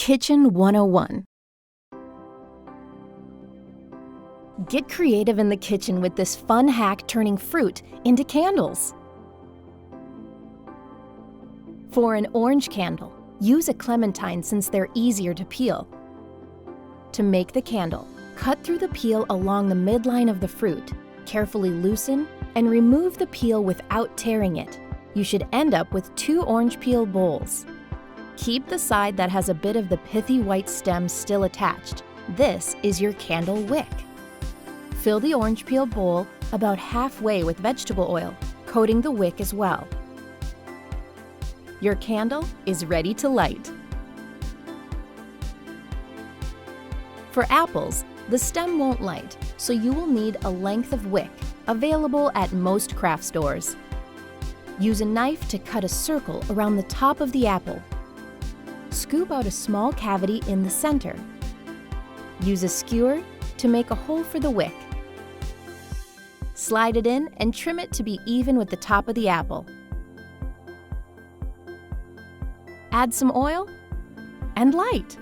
Kitchen 101. Get creative in the kitchen with this fun hack turning fruit into candles. For an orange candle, use a clementine since they're easier to peel. To make the candle, cut through the peel along the midline of the fruit, carefully loosen, and remove the peel without tearing it. You should end up with 2 orange peel bowls. Keep the side that has a bit of the pithy white stem still attached. This is your candle wick. Fill the orange peel bowl about halfway with vegetable oil, coating the wick as well. Your candle is ready to light. For apples, the stem won't light, so you will need a length of wick, available at most craft stores. Use a knife to cut a circle around the top of the apple. Scoop out a small cavity in the center. Use a skewer to make a hole for the wick. Slide it in and trim it to be even with the top of the apple. Add some oil and light.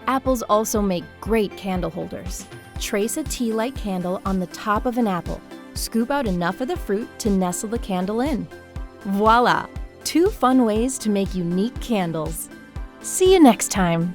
Apples also make great candle holders. Trace a tea-light candle on the top of an apple. Scoop out enough of the fruit to nestle the candle in. Voila! 2 fun ways to make unique candles. See you next time.